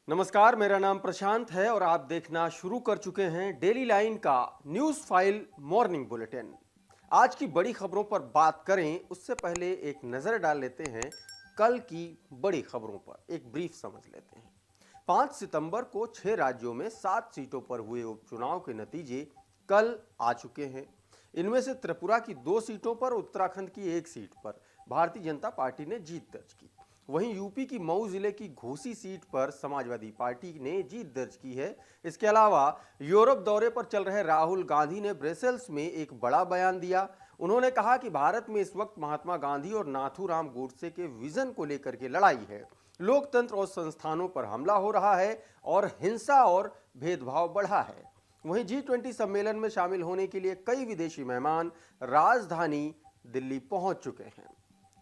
नमस्कार, मेरा नाम प्रशांत है और आप देखना शुरू कर चुके हैं डेली लाइन का न्यूज़ फाइल मॉर्निंग बुलेटिन। आज की बड़ी खबरों पर बात करें उससे पहले एक नज़र डाल लेते हैं कल की बड़ी खबरों पर। एक ब्रीफ समझ लेते हैं। 5 सितंबर को 6 राज्यों में 7 सीटों पर हुए उपचुनाव के नतीजे कल आ चुके हैं। इनमें से त्रिपुरा की 2 सीटों पर, उत्तराखंड की 1 सीट पर भारतीय जनता पार्टी ने जीत दर्ज की। वहीं यूपी की मऊ जिले की घोसी सीट पर समाजवादी पार्टी ने जीत दर्ज की है। इसके अलावा यूरोप दौरे पर चल रहे राहुल गांधी ने ब्रसेल्स में एक बड़ा बयान दिया। उन्होंने कहा कि भारत में इस वक्त महात्मा गांधी और नाथूराम गोडसे के विजन को लेकर के लड़ाई है। लोकतंत्र और संस्थानों पर हमला हो रहा है और हिंसा और भेदभाव बढ़ा है। वहीं G20 सम्मेलन में शामिल होने के लिए कई विदेशी मेहमान राजधानी दिल्ली पहुंच चुके हैं।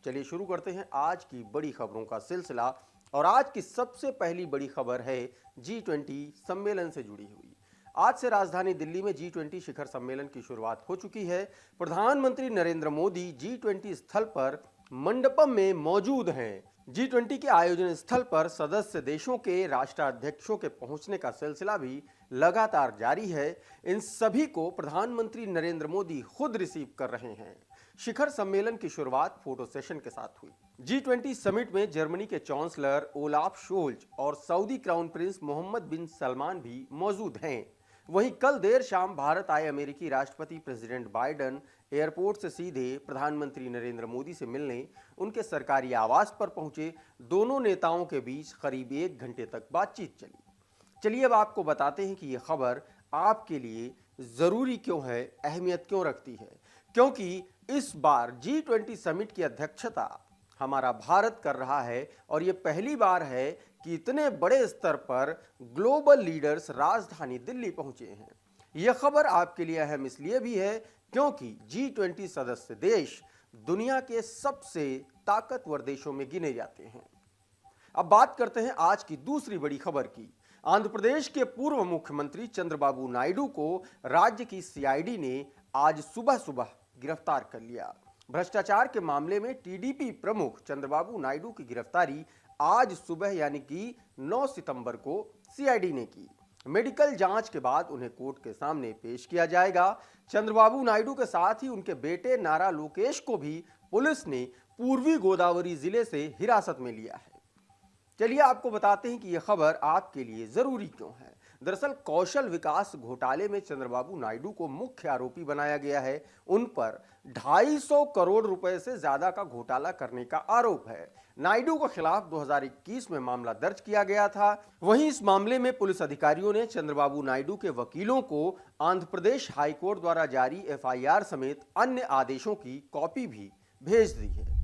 चलिए शुरू करते हैं आज की बड़ी खबरों का सिलसिला। और आज की सबसे पहली बड़ी खबर है G20 सम्मेलन से जुड़ी हुई। आज से राजधानी दिल्ली में G20 शिखर सम्मेलन की शुरुआत हो चुकी है। प्रधानमंत्री नरेंद्र मोदी G20 स्थल पर मंडपम में मौजूद हैं। G20 के आयोजन स्थल पर सदस्य देशों के राष्ट्राध्यक्षों के पहुंचने का सिलसिला भी लगातार जारी है। इन सभी को प्रधानमंत्री नरेंद्र मोदी खुद रिसीव कर रहे हैं। शिखर सम्मेलन की शुरुआत फोटो सेशन के साथ हुई। G20 समिट में जर्मनी के चांसलर ओलाफ शोल्ज और सऊदी क्राउन प्रिंस मोहम्मद बिन सलमान भी मौजूद हैं। वहीं कल देर शाम भारत आए अमेरिकी राष्ट्रपति प्रेसिडेंट बाइडेन एयरपोर्ट से सीधे प्रधानमंत्री नरेंद्र मोदी से मिलने उनके सरकारी आवास पर पहुंचे। दोनों नेताओं के बीच करीब 1 घंटे तक बातचीत चली। चलिए अब आपको बताते हैं कि यह खबर आपके लिए जरूरी क्यों है, अहमियत क्यों रखती है। क्योंकि इस बार G20 समिट की अध्यक्षता हमारा भारत कर रहा है और यह पहली बार है कि इतने बड़े स्तर पर ग्लोबल लीडर्स राजधानी दिल्ली पहुंचे हैं। यह खबर आपके लिए अहम इसलिए भी है क्योंकि G20 सदस्य देश दुनिया के सबसे ताकतवर देशों में गिने जाते हैं। अब बात करते हैं आज की दूसरी बड़ी खबर की। आंध्र प्रदेश के पूर्व मुख्यमंत्री चंद्रबाबू नायडू को राज्य की CID ने आज सुबह सुबह गिरफ्तार कर लिया। भ्रष्टाचार के मामले में TDP प्रमुख चंद्रबाबू नायडू की गिरफ्तारी आज सुबह यानी कि 9 सितंबर को CID ने की। मेडिकल जांच के बाद उन्हें कोर्ट के सामने पेश किया जाएगा। चंद्रबाबू नायडू के साथ ही उनके बेटे नारा लोकेश को भी पुलिस ने पूर्वी गोदावरी जिले से हिरासत में लिया है। चलिए आपको बताते हैं कि यह खबर आपके लिए जरूरी क्यों है। दरअसल कौशल विकास घोटाले में चंद्रबाबू नायडू को मुख्य आरोपी बनाया गया है। उन पर 250 करोड़ रुपए से ज्यादा का घोटाला करने का आरोप है। नायडू के खिलाफ 2021 में मामला दर्ज किया गया था। वहीं इस मामले में पुलिस अधिकारियों ने चंद्रबाबू नायडू के वकीलों को आंध्र प्रदेश हाईकोर्ट द्वारा जारी FIR समेत अन्य आदेशों की कॉपी भी भेज दी है।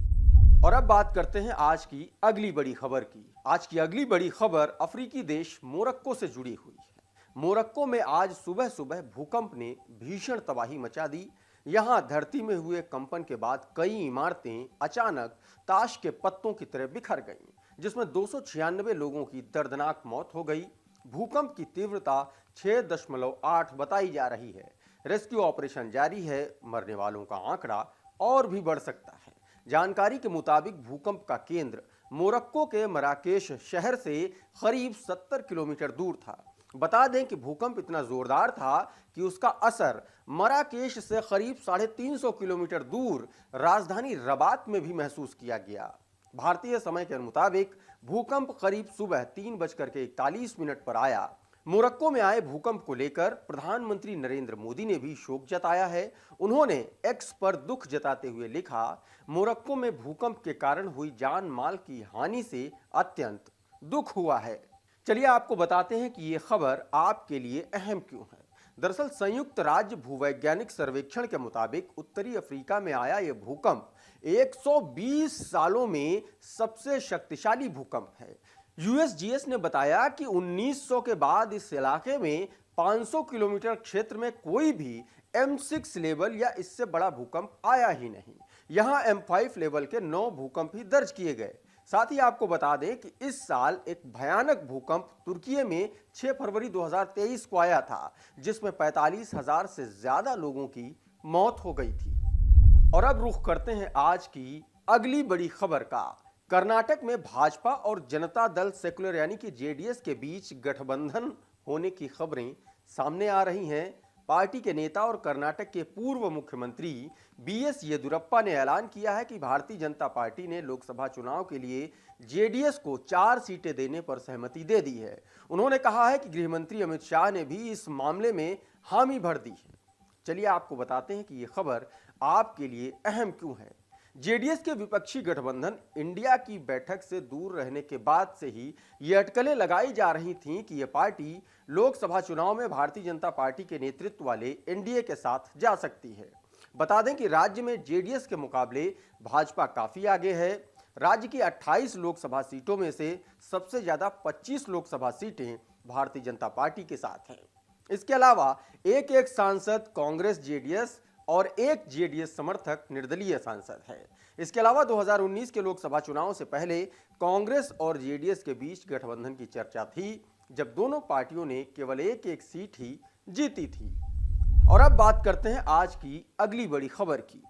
और अब बात करते हैं आज की अगली बड़ी खबर की। आज की अगली बड़ी खबर अफ्रीकी देश मोरक्को से जुड़ी हुई है। मोरक्को में आज सुबह सुबह भूकंप ने भीषण तबाही मचा दी। यहां धरती में हुए कंपन के बाद कई इमारतें अचानक ताश के पत्तों की तरह बिखर गईं, जिसमें 296 लोगों की दर्दनाक मौत हो गई। भूकंप की तीव्रता 6.8 बताई जा रही है। रेस्क्यू ऑपरेशन जारी है। मरने वालों का आंकड़ा और भी बढ़ सकता है। जानकारी के मुताबिक भूकंप का केंद्र मोरक्को के मराकेश शहर से करीब 70 किलोमीटर दूर था। बता दें कि भूकंप इतना जोरदार था कि उसका असर मराकेश से करीब 350 किलोमीटर दूर राजधानी रबात में भी महसूस किया गया। भारतीय समय के मुताबिक भूकंप करीब सुबह 3:41 पर आया। मोरक्को में आए भूकंप को लेकर प्रधानमंत्री नरेंद्र मोदी ने भी शोक जताया है। उन्होंने X पर दुख जताते हुए लिखा, मोरक्को में भूकंप के कारण हुई जान माल की हानि से अत्यंत दुख हुआ है। चलिए आपको बताते हैं कि यह खबर आपके लिए अहम क्यों है। दरअसल संयुक्त राज्य भूवैज्ञानिक सर्वेक्षण के मुताबिक उत्तरी अफ्रीका में आया यह भूकंप 120 सालों में सबसे शक्तिशाली भूकंप है। USGS ने बताया कि 1900 के बाद इस इलाके में 500 किलोमीटर क्षेत्र में कोई भी M6 लेवल या इससे बड़ा भूकंप आया ही नहीं। यहां M5 लेवल के 9 भूकंप ही दर्ज किए गए। साथ ही आपको बता दें कि इस साल एक भयानक भूकंप तुर्की में 6 फरवरी 2023 को आया था, जिसमें 45,000 से ज्यादा लोगों की मौत हो गई थी। और अब रुख करते हैं आज की अगली बड़ी खबर का। कर्नाटक में भाजपा और जनता दल सेक्युलर यानी कि जेडीएस के बीच गठबंधन होने की खबरें सामने आ रही हैं। पार्टी के नेता और कर्नाटक के पूर्व मुख्यमंत्री बीएस येदियुरप्पा ने ऐलान किया है कि भारतीय जनता पार्टी ने लोकसभा चुनाव के लिए जेडीएस को 4 सीटें देने पर सहमति दे दी है। उन्होंने कहा है कि गृह मंत्री अमित शाह ने भी इस मामले में हामी भर दी है। चलिए आपको बताते हैं कि यह खबर आपके लिए अहम क्यों है। जेडीएस के विपक्षी गठबंधन इंडिया की बैठक से दूर रहने के बाद से ही ये अटकलें लगाई जा रही थीं कि यह पार्टी लोकसभा चुनाव में भारतीय जनता पार्टी के नेतृत्व वाले एनडीए के साथ जा सकती है। बता दें कि राज्य में जेडीएस के मुकाबले भाजपा काफी आगे है। राज्य की 28 लोकसभा सीटों में से सबसे ज्यादा 25 लोकसभा सीटें भारतीय जनता पार्टी के साथ हैं। इसके अलावा एक एक सांसद कांग्रेस जेडीएस और एक जेडीएस समर्थक निर्दलीय सांसद है। इसके अलावा 2019 के लोकसभा चुनाव से पहले कांग्रेस और जेडीएस के बीच गठबंधन की चर्चा थी, जब दोनों पार्टियों ने केवल एक एक सीट ही जीती थी। और अब बात करते हैं आज की अगली बड़ी खबर की।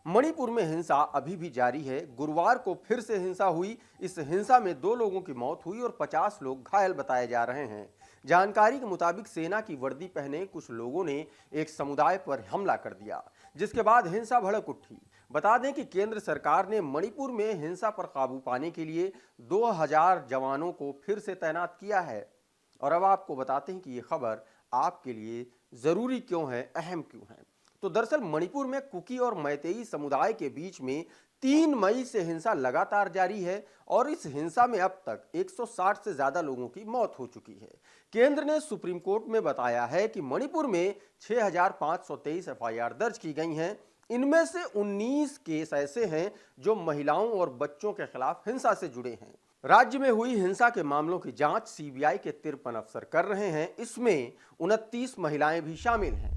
मणिपुर में हिंसा अभी भी जारी है। गुरुवार को फिर से हिंसा हुई। इस हिंसा में 2 लोगों की मौत हुई और 50 लोग घायल बताए जा रहे हैं। जानकारी के मुताबिक सेना की वर्दी पहने कुछ लोगों ने एक समुदाय पर हमला कर दिया, जिसके बाद हिंसा भड़क उठी। बता दें कि केंद्र सरकार ने मणिपुर में हिंसा पर काबू पाने के लिए 2000 जवानों को फिर से तैनात किया है। और अब आपको बताते हैं कि ये खबर आपके लिए जरूरी क्यों है, अहम क्यों है। तो दरअसल मणिपुर में कुकी और मैतेई समुदाय के बीच में 3 मई से हिंसा लगातार जारी है और इस हिंसा में अब तक 160 से ज्यादा लोगों की मौत हो चुकी है। केंद्र ने सुप्रीम कोर्ट में बताया है कि मणिपुर में 6523 एफआईआर दर्ज की गई हैं। इनमें से 19 केस ऐसे हैं जो महिलाओं और बच्चों के खिलाफ हिंसा से जुड़े हैं। राज्य में हुई हिंसा के मामलों की जांच सीबीआई के 53 अफसर कर रहे हैं। इसमें 29 महिलाएं भी शामिल हैं।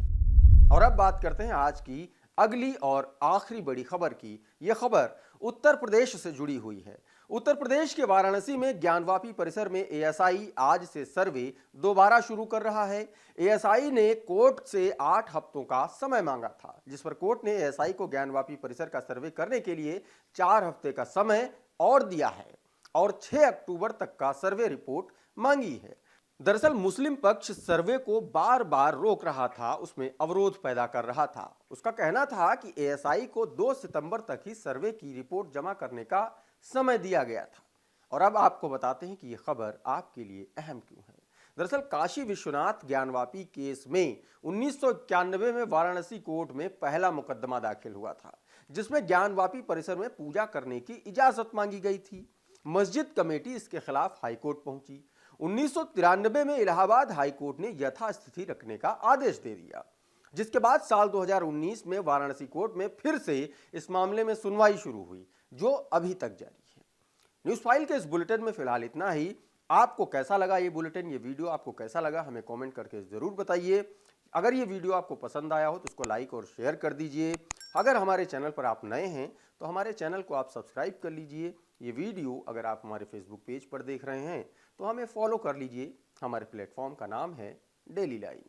और अब बात करते हैं आज की अगली और आखिरी बड़ी खबर की। यह खबर उत्तर प्रदेश से जुड़ी हुई है। उत्तर प्रदेश के वाराणसी में ज्ञानवापी परिसर में एएसआई आज से सर्वे दोबारा शुरू कर रहा है। एएसआई ने कोर्ट से 8 हफ्तों का समय मांगा था, जिस पर कोर्ट ने एएसआई को ज्ञानवापी परिसर का सर्वे करने के लिए 4 हफ्ते का समय और दिया है और 6 अक्टूबर तक का सर्वे रिपोर्ट मांगी है। दरअसल मुस्लिम पक्ष सर्वे को बार बार रोक रहा था, उसमें अवरोध पैदा कर रहा था। उसका कहना था कि एएसआई को 2 सितंबर तक ही सर्वे की रिपोर्ट जमा करने का समय दिया गया था। और अब आपको बताते हैं कि यह खबर आपके लिए अहम क्यों है। दरअसल काशी विश्वनाथ ज्ञानवापी केस में 1991 में वाराणसी कोर्ट में पहला मुकदमा दाखिल हुआ था, जिसमें ज्ञानवापी परिसर में पूजा करने की इजाजत मांगी गई थी। मस्जिद कमेटी इसके खिलाफ हाईकोर्ट पहुंची। 1993 में इलाहाबाद हाईकोर्ट ने यथास्थिति रखने का आदेश दे दिया, जिसके बाद साल 2019 में वाराणसी कोर्ट में फिर से इस मामले में सुनवाई शुरू हुई, जो अभी तक जारी है। न्यूज फाइल के इस बुलेटिन में फिलहाल इतना ही। आपको कैसा लगा ये बुलेटिन, ये वीडियो आपको कैसा लगा, हमें कमेंट करके जरूर बताइए। अगर ये वीडियो आपको पसंद आया हो तो इसको लाइक और शेयर कर दीजिए। अगर हमारे चैनल पर आप नए हैं तो हमारे चैनल को आप सब्सक्राइब कर लीजिए। ये वीडियो अगर आप हमारे फेसबुक पेज पर देख रहे हैं तो हमें फॉलो कर लीजिए। हमारे प्लेटफॉर्म का नाम है डेली लाइन।